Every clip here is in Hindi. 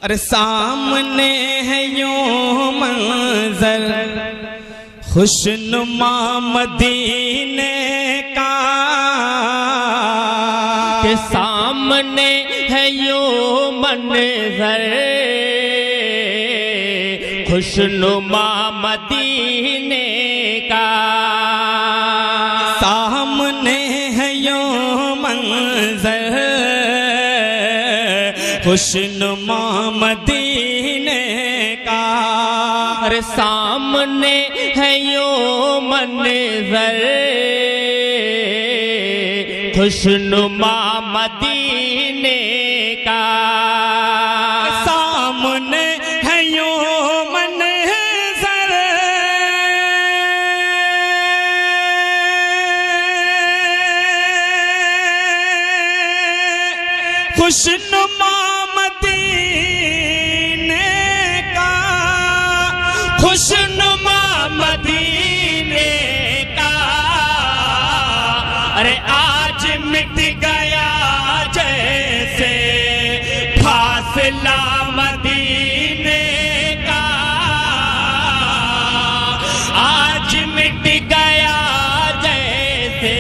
अरे सामने है यूं मंजर खुशनुमा मदीने का, के सामने है यूं मंजर खुशनुमा मदीने का। सामने है यूं मंजर खुशनुमा मदीने का। अरे सामने है यूं मंजर खुशनुमा मदीने का। सामने है यूं मंजर खुशनुमा खुशनुमा मदीने का। अरे आज मिट गया जैसे फासला मदीने का। आज मिट गया जैसे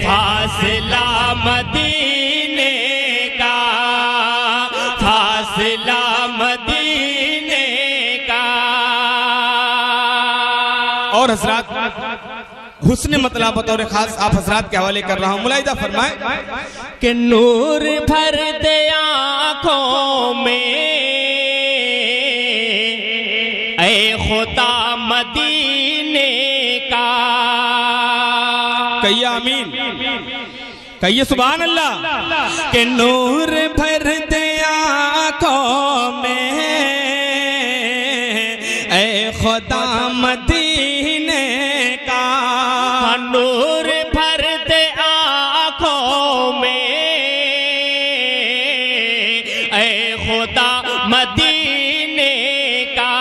फासला मदीने का। फासला मदीने का। और हजरात हुस्न मतलब बतौर खास आप हजरात के हवाले कर रहा हूं, मुलाहिजा फरमाए कि नूर भर दे आँखों में ऐ खुदा मदीने का। कहिए आमीन, कहिए सुभान अल्लाह। कि नूर भर दे आँखों में ऐ खुदा मदीने का। नूर भर दे आँखों में ऐ खुदा मदीने का।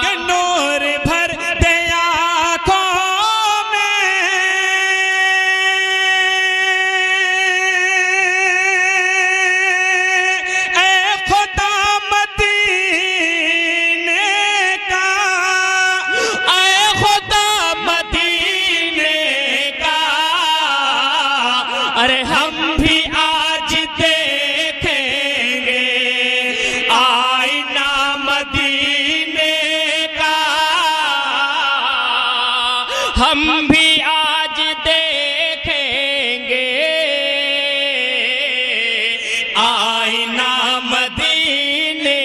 कि नूर भर दे आँखों में ऐ खुदा मदीने का। ऐ खुदा मदीने का। अरे हम भी आज देखेंगे आईना मदीने का। हम भी आज देखेंगे आईना मदीने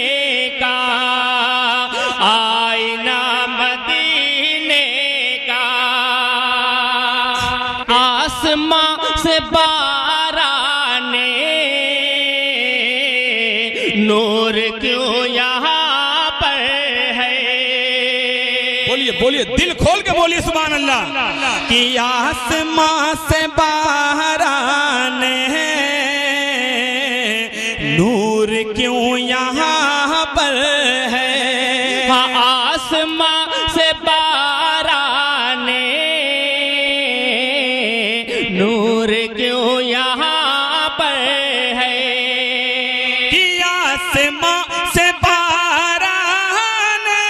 का। आईना मदीने का। आसमां से बाराने नूर क्यों यहाँ पर है। बोलिए बोलिए, दिल खोल के बोलिए सुभान अल्लाह। कि आसमां से बाहर आने नूर क्यों यहाँ पर है। हाँ, आसमां से बाराने नूर क्यों यहाँ पर है। कि आसमां से बाहर आने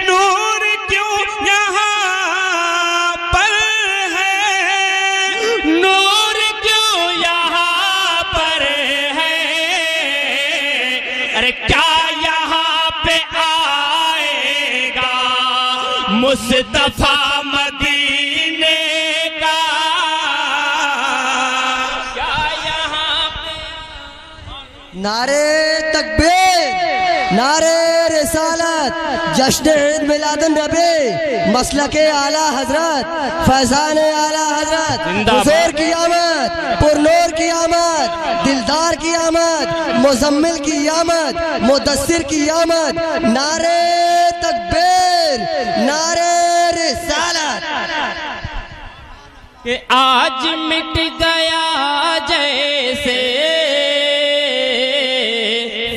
नूर क्यों यहाँ पर है। नूर क्यों यहाँ पर है। अरे क्या यहाँ पे आएगा मुस्तफा मदीने का। क्या यहाँ पे नारे तकबीर, नारे रिसालत, जश्न ईद मिलादुन नबी, मसलके आला हजरत, फैजान आला हजरत, हुजूर की आमद, पुरनूर की आमद, दिलदार की आमद, मुजम्मिल की आमद, मुदस्सिर की आमद। नारे तकबीर, नारे रिसालत। कि आज मिट गया जैसे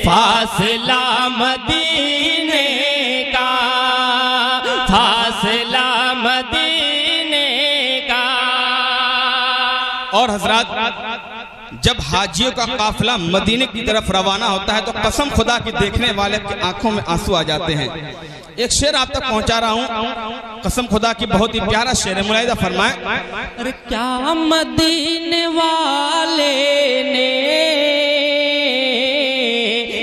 फासला मदीने का। फासला हजरात, जब हाजियों का काफिला मदीने की तरफ रवाना होता है तो कसम खुदा की देखने वाले की आंखों में आंसू आ जाते हैं। एक शेर आप तक पहुंचा रहा हूं, कसम खुदा की बहुत ही प्यारा शेर है, मुलाहिजा फरमाए। अरे क्या मदीने वाले ने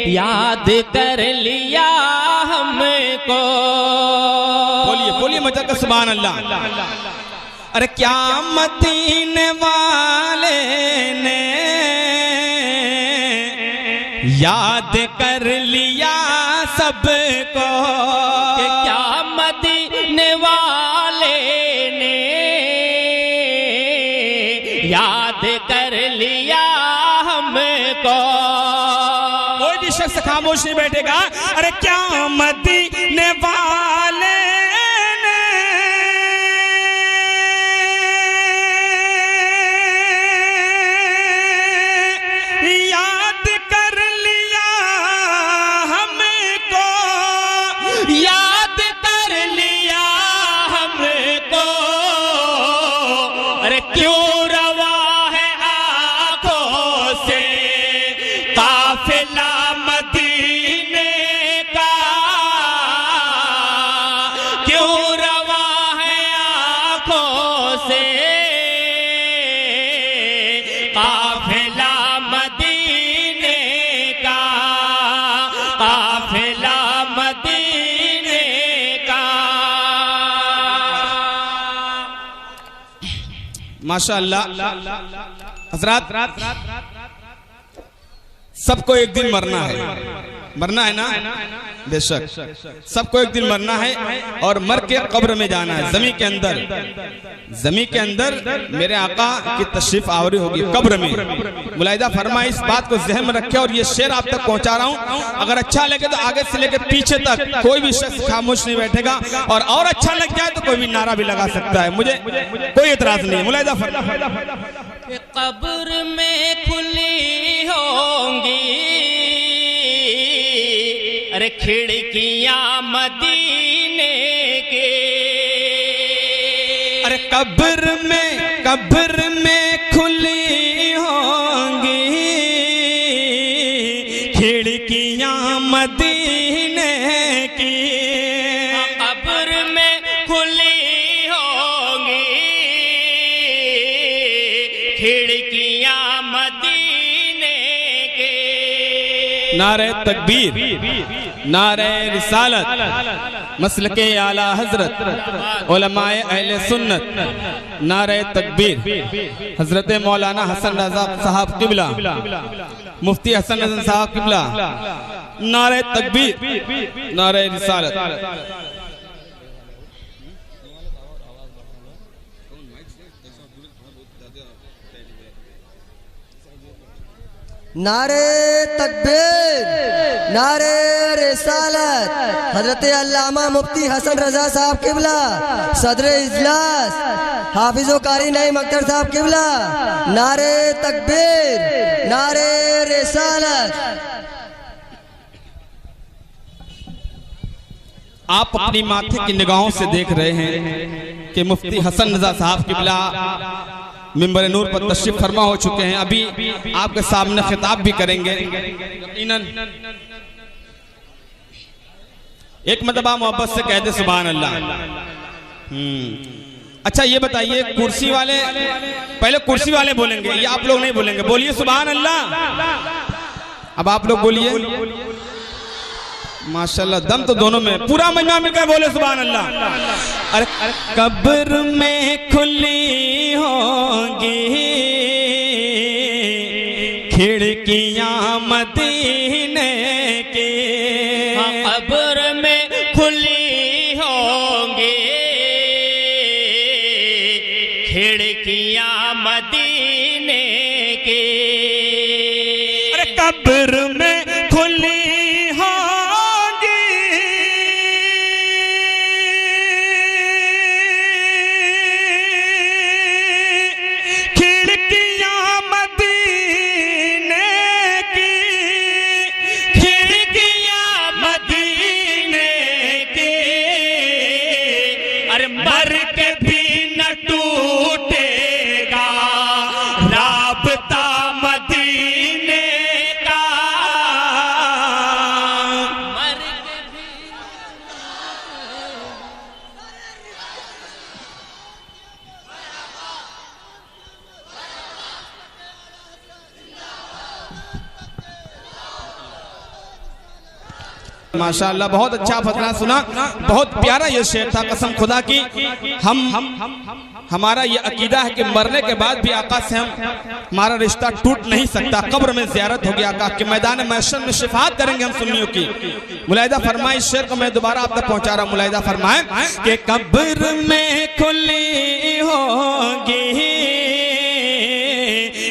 याद कर लिया हमको। बोलिए बोलिए मजा का सुभान अल्लाह। अरे क्या मदीने वाले ने याद कर लिया सबको। कि क्या मदीने वाले ने याद कर लिया हमको। कोई भी शख्स खामोश नहीं बैठेगा। अरे क्या मदीने वाले माशाअल्लाह। हजरात, सबको एक दिन मरना है, मरना है ना, बेशक सबको एक दिन मरना है और मर के कब्र में जाना है। जमीन के अंदर, जमीन के अंदर मेरे आका की तशरीफ आवरी होगी कब्र में। मुलाहिजा फरमाए, इस बात को ज़हन में रखे और ये शेर आप तक पहुंचा रहा हूं। अगर अच्छा लगे तो आगे से लेकर पीछे तक कोई भी शख्स खामोश नहीं बैठेगा, और अच्छा लग जाए तो कोई भी नारा भी लगा सकता है, मुझे कोई एतराज नहीं है। मुलाहिजा फरमाए, कब्र में खुली होंगी अरे खिड़कियां मदीने के। अरे कब्र में खुली होंगी खिड़कियां मदीने की। कब्र में खुली होंगी खिड़कियां मदीने के। नारे तकबीर, नारे रिसालत, मसलके आला हजरत, उलमाए अहले सुन्नत, नारे तकबीर। हजरत मौलाना हसन रजा साहब किबला, मुफ्ती हसन रजा साहब किबला, नारे तकबीर, नारे रिसालत। नारे तकबीर, नारे रिसालत। हजरत अल्लामा मुफ्ती हसन रजा साहब किबला, सदर इजलास हाफिजो कारी नईम अख्तर साहब किबला, नारे तकबीर, नारे रिसालत। आप अपनी माथे की निगाहों से देख रहे हैं कि मुफ्ती हसन रजा साहब किबला मिंबर नूर पर तशरीफ फरमा हो चुके हैं। अभी आपके सामने खिताब भी करेंगे। एक मरतबा मोहब्बत से कह दे सुभान अल्लाह। अच्छा ये बताइए, कुर्सी वाले पहले कुर्सी वाले बोलेंगे, ये आप लोग नहीं बोलेंगे। बोलिए सुभान अल्लाह। अब आप लोग बोलिए। माशाल्लाह, दम तो दोनों में, पूरा मजमा मिलकर बोले सुभान अल्लाह। अरे कब्र में खुली होंगी खिड़कियां मदीने की। कब्र में खुली होंगी खिड़कियां मदीने की। अरे कब्र में खुली मर के भी न टूटेगा माशाअल्लाह बहुत अच्छा फतरा सुना, बहुत प्यारा ये शेर था। कसम खुदा की हमारा ये अकीदा है कि मरने के बाद भी आका से हमारा रिश्ता टूट नहीं सकता। कब्र में ज़ियारत होगी, आका के मैदान महशर में शिफात करेंगे हम सुन्नियों की। मुलाहिदा फरमाए, इस शेर को मैं दोबारा आप तक पहुंचा रहा हूँ। मुलाहिदा फरमाए कि कब्र में खुली होगी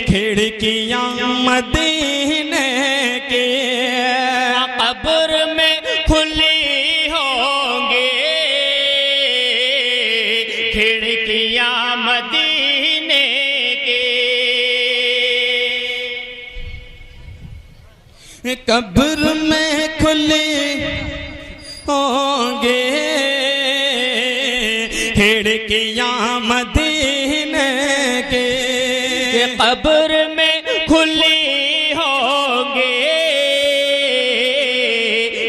खिड़कियां मदीने की, कब्र में खुली होंगी खिड़कियां मदीने की। कब्र में खुली होंगे खिड़कियां मदीने के, कब्र में खुली होंगी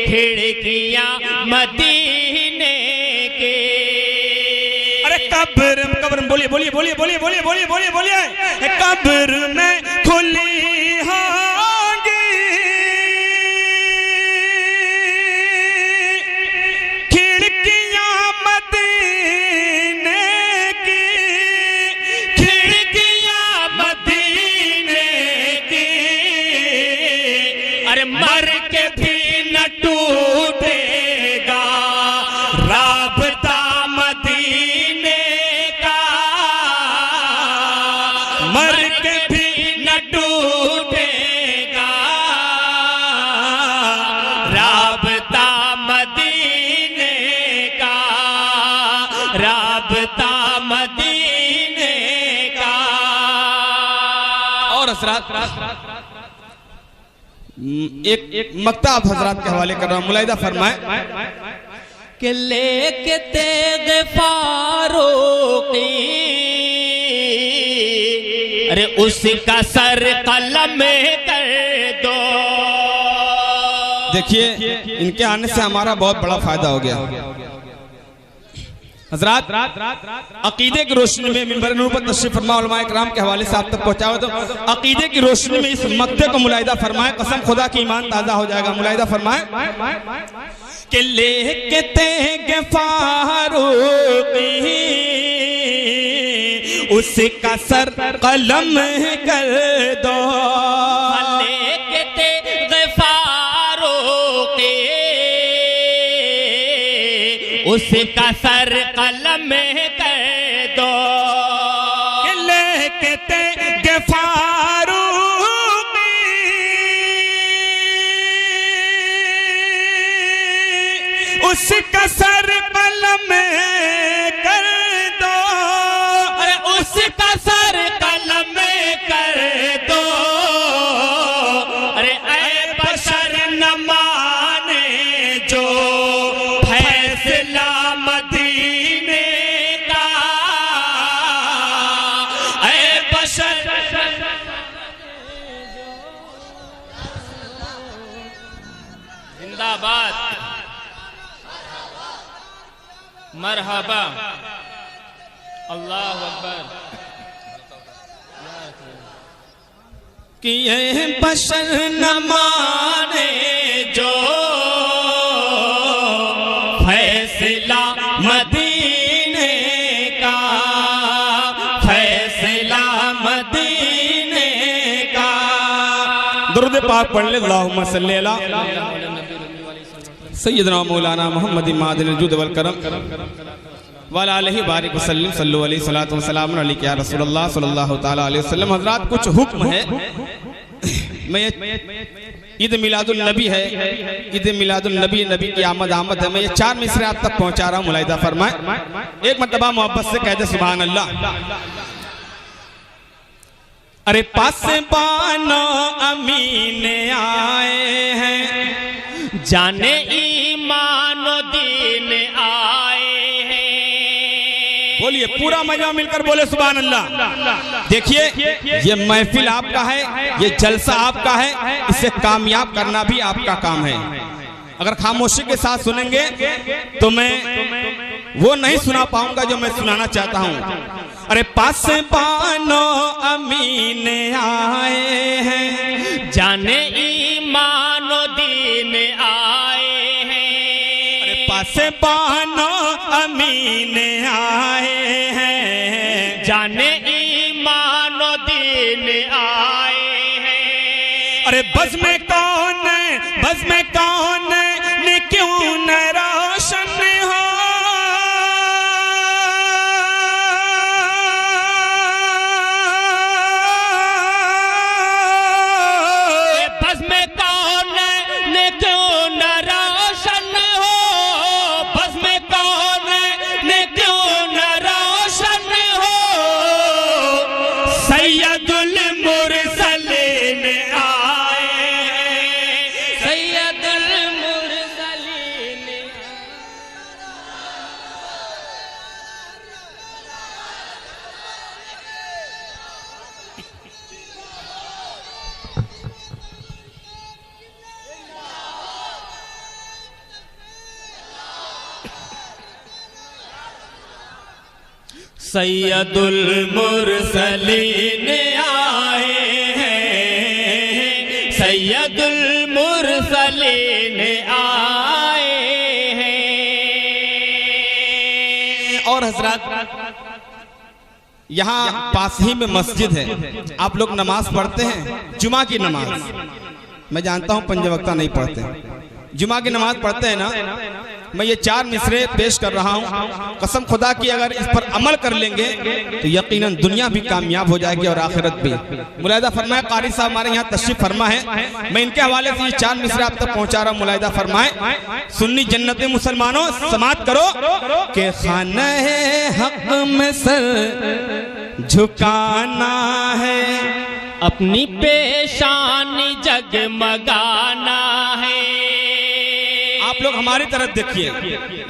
खिड़कियां मदीने के। अरे कब्र बोलिए बोलिए बोलिए बोलिए बोलिए बोलिए बोलिए बोलिए कब्र में खुली होंगी खिड़कियां मदीने की, खिड़कियां मदीने की। अरे मर के भी न टूटेगा राबता मदीने का, मर के भी न टूटेगा राबता मदीने का, राबता मदीने का। और हजरात एक मक्ता आप हजरात के हवाले कर रहा हूं। मुलाहिदा फरमाए कि लेके तेग फारूकी, अरे उसका सर कलम कर दो। देखिए इनके आने से हमारा बहुत बड़ा फायदा हो गया। हजरात अकीदे की रोशनी में मिंबर नूर पर तशरीफ फरमा उलमाए किराम के हवाले से आप तक पहुंचा हुआ, तो अकीदे की रोशनी में इस मक्ते को मुलाहिदा फरमाए, कसम खुदा की ईमान ताजा हो जाएगा। मुलाहिदा फरमाए कि लेके तेगे फारूकी उसका सर कलम कर दो, लेके तेगे फारूकी उसका सर कलम कर दो। लेके तेगे फारूकी उसका सर कलम कर दो, अरे उसका सर कलम कर दो। अरे ऐ बशर न माने जो फैसला मदीने का, ऐ बशर जिंदाबाद मरहबा अल्लाह अकबर। कि ये बशर न माने जो फैसला मदीने का, फैसला मदीने का। दुरूद पाक पढ़ ले, अल्लाहुम्मा सल्ली अला सय्यदना मौलाना मोहम्मद मादिल जुद वल करम वाला अलैहि बारिक वसल्लम सल्लल्लाहु अलैहि सलातु व सलाम अलैका या रसूलुल्लाह सल्लल्लाहु तआला अलैहि वसल्लम। हजरात कुछ हुक्म है, मैं ईद मिलादुल नबी है, ईद मिलादुल नबी, नबी की आमद आमद है। मैं ये 4 मिसरे आप तक पहुंचा रहा हूँ। मुलाहिदा फरमाए, एक मर्तबा मोहब्बत से कह दे सुभान अल्लाह। अरे पास बानो अमीने आए हैं, जाने ईमान दीन आए हैं। बोलिए पूरा मजा मिलकर बोले सुभान अल्लाह। देखिए ये महफिल आपका है, ये जलसा आपका है, इसे कामयाब करना भी आपका काम है। अगर खामोशी के साथ सुनेंगे तो मैं वो नहीं सुना पाऊंगा जो मैं सुनाना चाहता हूं। अरे पास पानो अमीन आए हैं, जाने ईमान दीन आए से बानो अमीन आए हैं, जाने ईमानो दीन आए हैं। अरे बस में कौन है, बस में कौन ने क्यों न रोशन हो, बस में कौन ने क्यों न रोशन हो, बस में कौन ने क्यों न रोशन हो। सैयदुल मुरसलीन आए हैं, सैयदुल मुरसलीन। सैयदुल मुरसलीन आए हैं, सैयदुल मुरसलीन आए हैं। और हजरत यहाँ पास ही में मस्जिद है, आप लोग नमाज पढ़ते हैं, जुमा की नमाज। मैं जानता हूँ पंजवक्ता नहीं पढ़ते, जुमा की नमाज पढ़ते हैं ना। मैं ये 4 मिसरे पेश कर रहा हूँ, कसम खुदा की अगर इस पर अमल कर लेंगे तो यकीनन दुनिया भी कामयाब हो जाएगी और आखिरत भी। मुलाहिदा फरमाए, कारी साहब हमारे यहाँ तशरीफ फरमा है, मैं इनके हवाले से ये 4 मिसरे आप तक पहुँचा रहा हूँ। मुलाहिदा फरमाए, सुन्नी जन्नती मुसलमानों समात करो के खाना हक में सर झुकाना है, अपनी पेशानी जगमगाना है। आप लोग हमारी तरफ देखिए,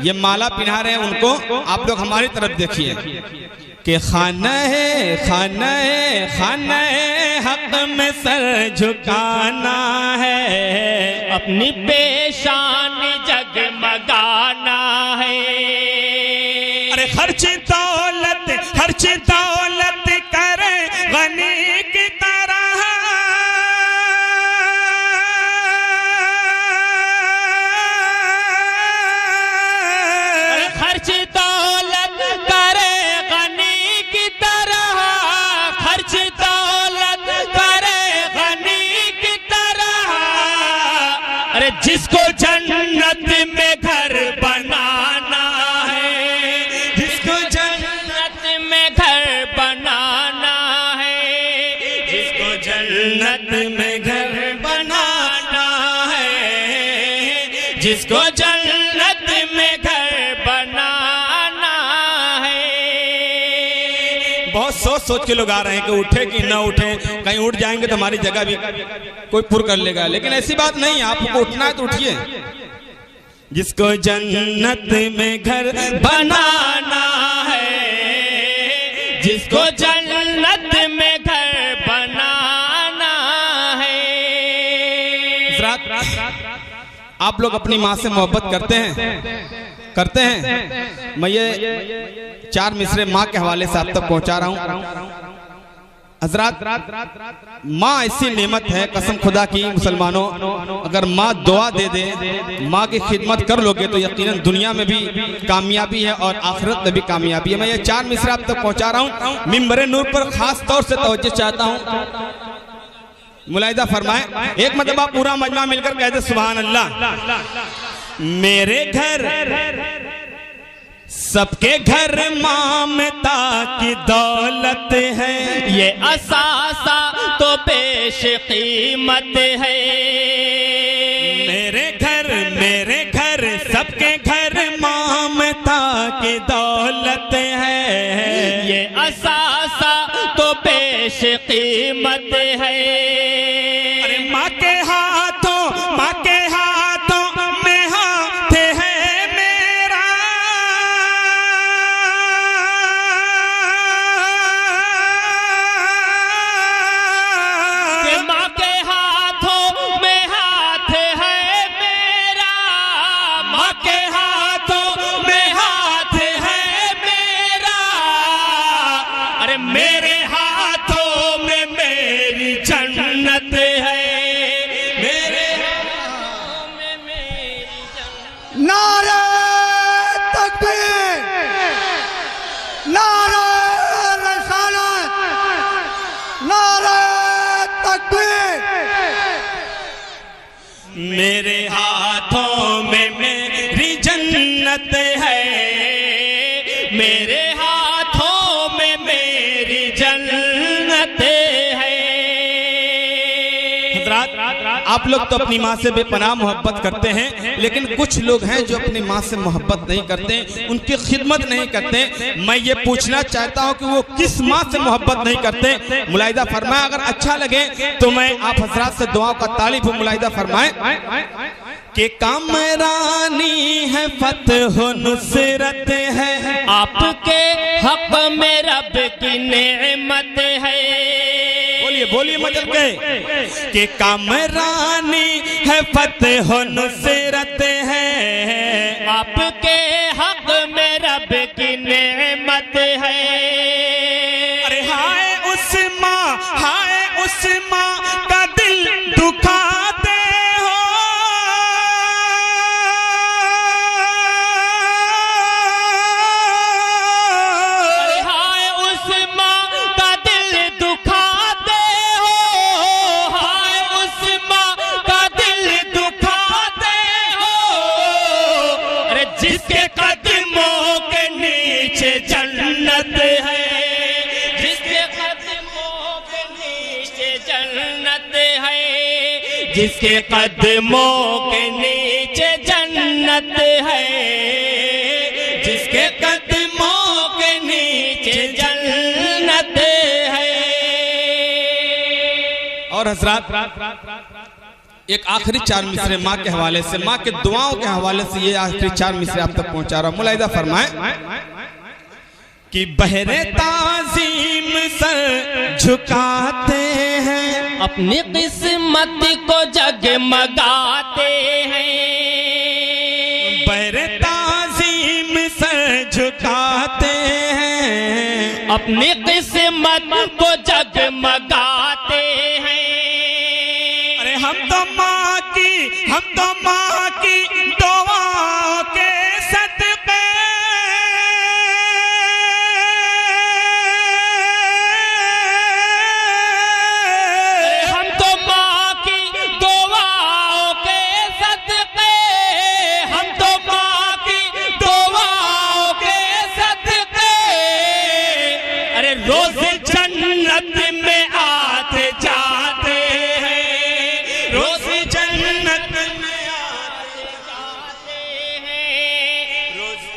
ये माला पिन्हा रहे हैं उनको, आप लोग हमारी तरफ देखिए कि खाना है, खाना है, खाना है हक में सर झुकाना है, अपनी पेशानी जगमगाना है। अरे खर्च दौलत करे गनी की तरह, खर्च दौलत करे गनी की तरह, खर्च दौलत करे गनी की तरह। अरे जिसको जन्नत में घर बनाना है, जिसको जन्नत में घर बनाना है, जिसको जन्नत में घर बनाना है, जिसको जन्नत में घर बनाना है। बहुत सोच के लोग आ रहे हैं कि उठे कि ना उठे, कहीं उठ जाएंगे तो हमारी जगह भी कोई पुर कर लेगा, लेकिन ऐसी बात नहीं है, आपको उठना है तो उठिए। जिसको जन्नत में घर बनाना है, जिसको जन्नत में घर बनाना है। आप लोग अपनी माँ से मोहब्बत करते हैं। मैं ये 4 मिसरे माँ के हवाले से आप तक पहुंचा रहा हूँ। हजरात, माँ ऐसी नेमत है, कसम खुदा की मुसलमानों, अगर माँ दुआ दे दे, माँ की खिदमत कर लोगे तो यकीनन दुनिया में भी कामयाबी है और आखिरत में भी कामयाबी है। मैं ये 4 मिसरे आप तक पहुंचा रहा हूँ। मिंबरे नूर पर खास तौर से तवज्जो चाहता हूँ, मुलाहिदा फरमाए। एक मतलब आप पूरा मजमा मिलकर कहते सुभान अल्लाह। मेरे घर सबके घर ममता की दौलत है, ये असासा तो पेश कीमत है। मेरे घर सबके घर ममता की दौलत है, ये असासा तो पेश कीमत है। अरे माँ के हाथों में हाथ है मेरा, माँ के हाथों में हाथ है मेरा, माँ के हाथों में हाथ है मेरा। अरे मेरे हाथों में मेरी जन्नत मेरे हाथों में मेरी जन्नत है, मेरे हाथों में मेरी जन्नत है। हज़रात, आप लोग तो अपनी माँ से बेपनाह मोहब्बत करते हैं, लेकिन कुछ लोग हैं जो अपनी माँ से मोहब्बत नहीं करते, उनकी खिदमत नहीं करते। मैं ये पूछना चाहता हूँ कि वो किस माँ से मोहब्बत नहीं करते। मुलाहिदा फरमाए, अगर अच्छा लगे तो मैं आप हज़रात से दुआओं का तालिब हूँ। मुलाहिदा फरमाए कि कामरानी है, फतह नुसरत है, आपके हक में रब की नेमत है। बोलिए बोलिए मतलब के कामरानी है, फतह नुसरत है, आपके हक में रब की नेमत है। अरे हाय उस माँ का दिल दुखाते हो, अरे हाय उस माँ का दिल दुखाते हो, हाय उस माँ का दिल दुखाते हो। अरे जिसके कदमों के नीचे जन्नत है, जिसके कदमों के नीचे जन्नत है, जिसके कदमों के नीचे जन्नत है, जिसके कदमों के नीचे जन्नत है। और हजरात एक आखिरी 4 मिसरे माँ के हवाले से, माँ के दुआओं के हवाले से ये आखिरी 4 मिसरे आप तक पहुंचा रहा हूं। मुलाहिदा फरमाए कि बहरे ताज़ीम सर झुकाते हैं, अपनी किस्मत को जगमगाते हैं, बहरे ताज़ीम सर झुकाते हैं, अपनी किस्मत को जगमगाते हैं। अरे हम तो माँ की दुआओं के सदक़े, हम तो माँ की दुआओं के सदक़े, हम तो माँ की दुआओं के सदक़े, अरे रोज़ जन्नत में आते जाते हैं, रोज़ जन्नत में आते जाते हैं, रोज़।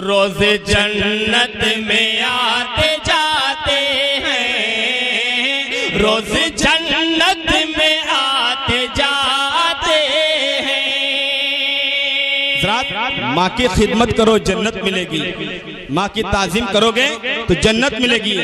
रोज़ जन्नत में आते जाते हैं, रोज़ जन्नत में आते जाते हैं। माँ की खिदमत करो जन्नत मिलेगी, माँ की ताज़ीम करोगे तो जन्नत मिलेगी।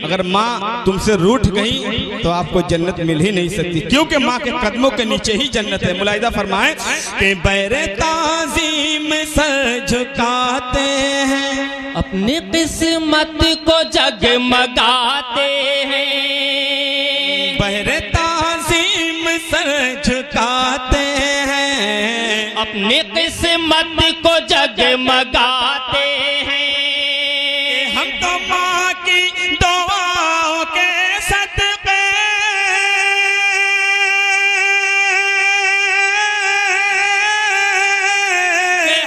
अगर माँ तुमसे रूठ गई तो आपको जन्नत मिल ही नहीं सकती, क्योंकि माँ के कदमों के नीचे ही जन्नत है। मुलाहिदा फरमाए कि बहरे ताज़ीम सर झुकाते हैं, अपनी किस्मत को जगमगाते हैं, बहरे ताज़ीम सर झुकाते हैं, अपनी किस्मत को जगमगाते हैं। हम तो माँ की दुआओं के सदक़े,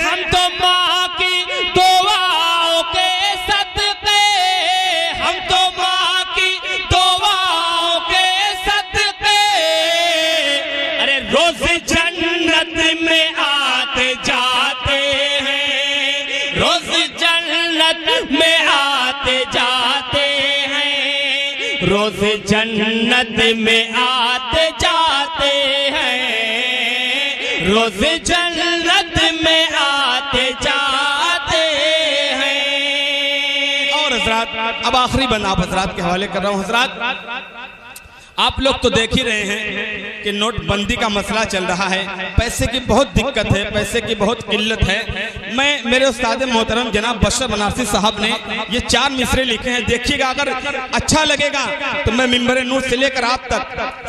हम तो माँ की दुआओं के सदक़े, हम तो माँ की दुआओं के सदक़े, अरे रोज़ जन्नत में आते जाते हैं, रोज़ जन्नत में आते जाते हैं, रोज़ जन्नत में आते जाते हैं, रोज़ जन्नत में आते जाते हैं। और हजरात अब आखिरी बंद आप हजरात के हवाले कर रहा हूँ। हजरात आप लोग तो देख ही रहे हैं कि नोटबंदी का मसला चल रहा है, पैसे की बहुत दिक्कत है, पैसे की बहुत किल्लत है। मैं मेरे उस्ताद मोहतरम जनाब बशर बनारसी साहब ने ये 4 मिसरे लिखे हैं, देखिएगा। अगर अच्छा लगेगा तो मैं मिंबर नूर से लेकर आप तक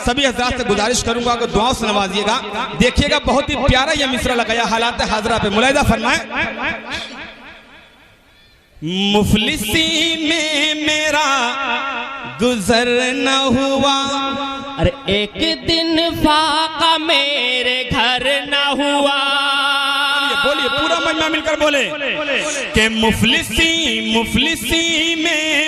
सभी हजरात से गुजारिश करूंगा कि दुआओं से नवाजिएगा। देखिएगा बहुत ही प्यारा यह मिसरा लगाया हालात हाजरा पे, मुलाहिजा फरमाए। मुफलिसी में मेरा गुजर न हुआ, अरे एक दिन फाका मेरे घर न हुआ। बोलिए पूरा मजमा मिलकर बोले कि मुफलिसी में